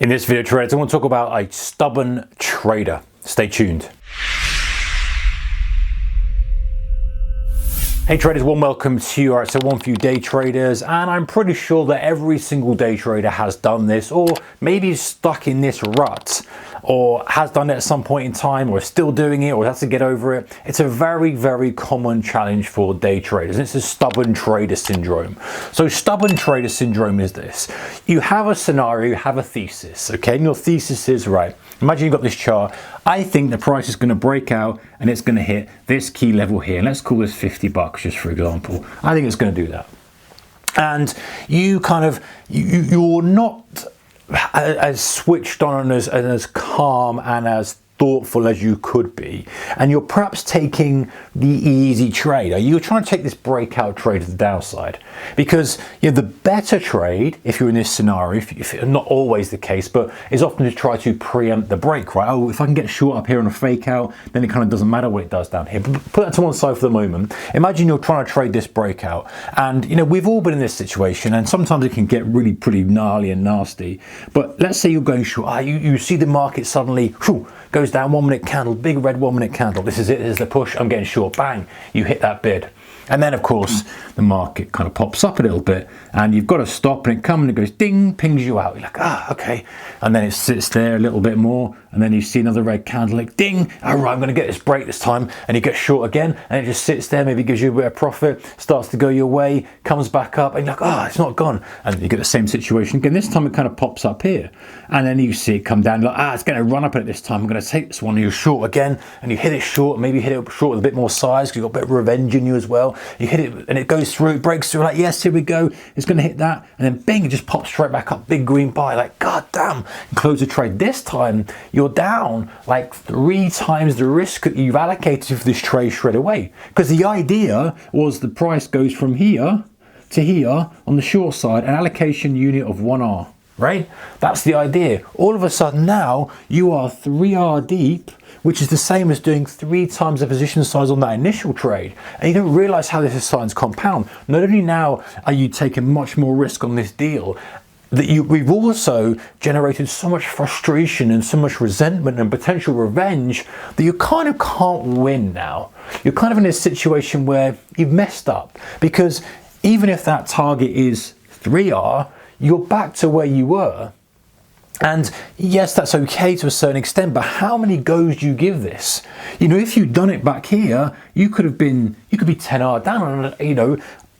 In this video, traders, I want to talk about a stubborn trader. Stay tuned. Hey traders, warm welcome to our One For You Day Traders, and I'm pretty sure that every single day trader has done this, or maybe is stuck in this rut, or has done it at some point in time, or is still doing it, or has to get over it. It's a very, very common challenge for day traders. It's a stubborn trader syndrome. So stubborn trader syndrome is this. You have a scenario, you have a thesis, okay? And your thesis is, right, imagine you've got this chart. I think the price is going to break out and it's going to hit this key level here. And let's call this 50 bucks just for example. I think it's going to do that. And you kind of, you're not as switched on and as calm and as thoughtful as you could be, and you're perhaps taking the easy trade. You're trying to take this breakout trade to the downside, because the better trade, if you're in this scenario, if not always the case, but is often to try to preempt the break, right? Oh, if I can get short up here on a fake out, then it kind of doesn't matter what it does down here. But put that to one side for the moment. Imagine you're trying to trade this breakout, and we've all been in this situation, and sometimes it can get really pretty gnarly and nasty. But let's say you're going short. You see the market suddenly goes down, 1 minute candle, big red 1 minute candle. This is it, this is the push, I'm getting short, bang, you hit that bid. And then of course, the market kind of pops up a little bit and you've got to stop, and it comes and it goes ding, pings you out. You're like, okay. And then it sits there a little bit more, and then you see another red candle, like ding, all right, I'm gonna get this break this time. And you get short again, and it just sits there, maybe gives you a bit of profit, starts to go your way, comes back up, and you're like, it's not gone. And you get the same situation again. This time it kind of pops up here, and then you see it come down, like, it's gonna run up at it this time, I'm gonna take this one, and you're short again, and you hit it short, maybe you hit it short with a bit more size, because you've got a bit of revenge in you as well. You hit it, and it goes through, it breaks through, like, yes, here we go, it's gonna hit that, and then bing, it just pops straight back up, big green buy, like, god damn, and close the trade. This time, you're down like 3 times the risk that you've allocated for this trade straight away. Because the idea was the price goes from here to here on the short side, an allocation unit of 1R, right? That's the idea. All of a sudden now, you are 3R deep, which is the same as doing 3 times the position size on that initial trade. And you don't realize how this is starting to compound. Not only now are you taking much more risk on this deal, that we've also generated so much frustration and so much resentment and potential revenge that you kind of can't win now. You're kind of in a situation where you've messed up, because even if that target is 3R, you're back to where you were. And yes, that's okay to a certain extent, but how many goes do you give this? If you'd done it back here, you could be 10R down,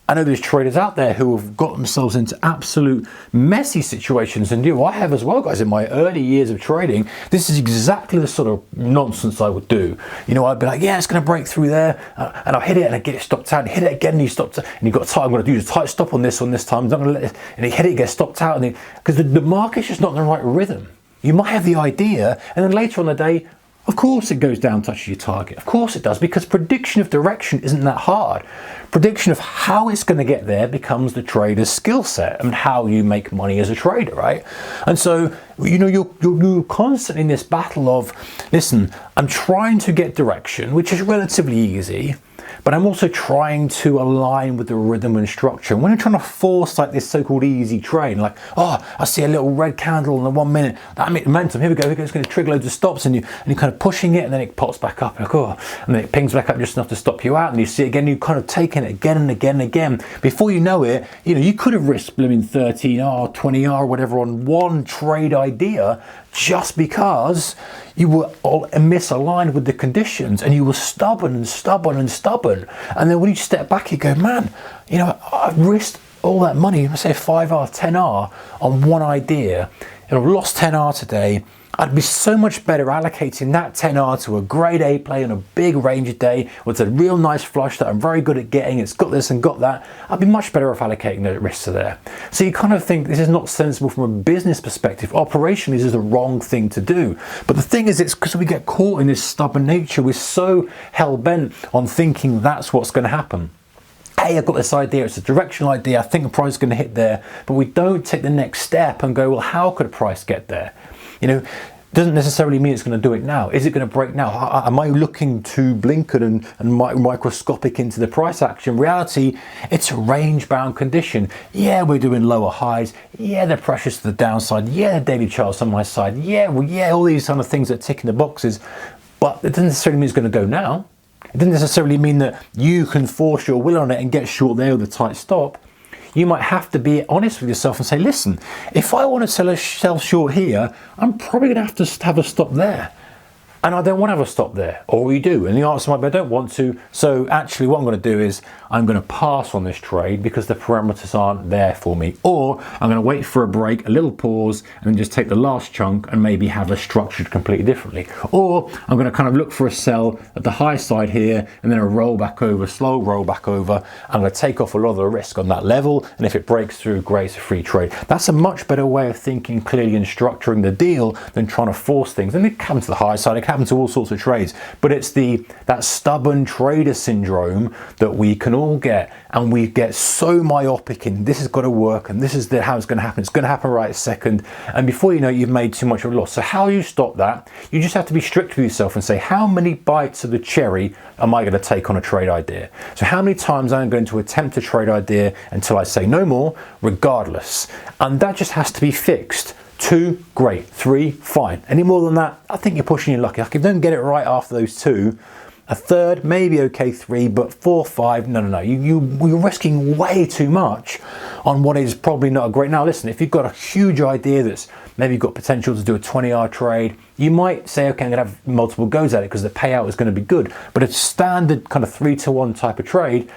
I know there's traders out there who have got themselves into absolute messy situations, and I have as well, guys. In my early years of trading, this is exactly the sort of nonsense I would do. I'd be like, yeah, it's going to break through there, and I'll hit it and I get it stopped out, and hit it again and you stopped, and you've got time. I'm going to do a tight stop on this time. I'm not going to let it, and you hit it, gets stopped out, and because the market's just not in the right rhythm. You might have the idea, and then later on the day, of course it goes down, touches your target. Of course it does, because prediction of direction isn't that hard. Prediction of how it's going to get there becomes the trader's skill set and how you make money as a trader, right? And so, you're constantly in this battle of, listen, I'm trying to get direction, which is relatively easy, but I'm also trying to align with the rhythm and structure. And when you're trying to force like this so-called easy trade, like, I see a little red candle in the 1 minute, that momentum, here we go, it's going to trigger loads of stops, and you're kind of pushing it, and then it pops back up, like, and then it pings back up just enough to stop you out, and you see it again, you kind of taking it again and again and again. Before you know it, you could have risked blooming 13R, 20R, whatever on one trade idea, just because you were all misaligned with the conditions, and you were stubborn. And then when you step back, you go, man, I've risked all that money, let's say 5R, 10R on one idea, and I've lost 10R today. I'd be so much better allocating that 10R to a grade A play on a big range day with a real nice flush that I'm very good at getting. It's got this and got that. I'd be much better off allocating the risks to there. So you kind of think this is not sensible from a business perspective. Operationally, this is the wrong thing to do. But the thing is, it's because we get caught in this stubborn nature. We're so hell-bent on thinking that's what's going to happen. Hey, I've got this idea, it's a directional idea, I think the price is going to hit there, but we don't take the next step and go, well, how could a price get there? doesn't necessarily mean it's going to do it now. Is it going to break now? Am I looking too blinkered and microscopic into the price action? In reality, it's a range-bound condition. Yeah, we're doing lower highs. Yeah, the pressures to the downside. Yeah, the daily chart's on my side. Yeah, well, yeah, all these kind of things that tick in the boxes. But it doesn't necessarily mean it's going to go now. It doesn't necessarily mean that you can force your will on it and get short there with a tight stop. You might have to be honest with yourself and say, listen, if I want to sell short here, I'm probably going to have a stop there. And I don't want to have a stop there, or you do. And the answer might be, I don't want to. So actually what I'm going to do is I'm going to pass on this trade because the parameters aren't there for me. Or I'm going to wait for a break, a little pause, and then just take the last chunk and maybe have it structured completely differently. Or I'm going to kind of look for a sell at the high side here and then a roll back over, slow roll back over. I'm going to take off a lot of the risk on that level. And if it breaks through, great, it's a free trade. That's a much better way of thinking clearly and structuring the deal than trying to force things. And it comes to the high side, it happen to all sorts of trades, but it's that stubborn trader syndrome that we can all get, and we get so myopic in this has got to work and this is how it's going to happen. It's going to happen right second, and before you know it, you've made too much of a loss. So how you stop that? You just have to be strict with yourself and say, how many bites of the cherry am I going to take on a trade idea? So how many times I'm going to attempt a trade idea until I say no more, regardless, and that just has to be fixed. 2, great. 3, fine. Any more than that, I think you're pushing your luck. Like if you don't get it right after those 2, a third, maybe okay, 3, but 4, 5, no. You're risking way too much on what is probably not a great. Now listen, if you've got a huge idea that's maybe you've got potential to do a 20-hour trade, you might say, okay, I'm gonna have multiple goes at it because the payout is gonna be good. But a standard kind of 3-to-1 type of trade,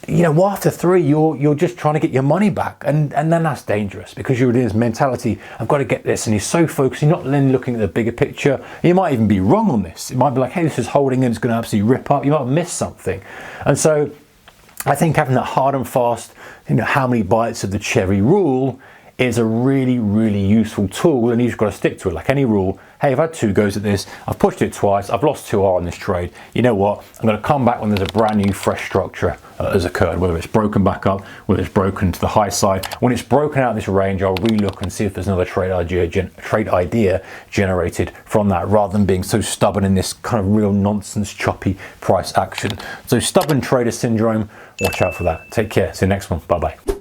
you know, after 3, you're just trying to get your money back, and then that's dangerous because you're in this mentality, I've got to get this, and you're so focused, you're not then looking at the bigger picture. You might even be wrong on this. It might be like, hey, this is holding and it's going to absolutely rip up. You might have missed something. And so I think having that hard and fast, you know, how many bites of the cherry rule is a really, really useful tool, and you've got to stick to it like any rule. Hey, I've had 2 goes at this, I've pushed it twice, I've lost 2R on this trade. You know what? I'm going to come back when there's a brand new, fresh structure has occurred, whether it's broken back up, whether it's broken to the high side. When it's broken out of this range, I'll relook and see if there's another trade idea generated from that, rather than being so stubborn in this kind of real nonsense, choppy price action. So stubborn trader syndrome, watch out for that. Take care. See you next one. Bye-bye.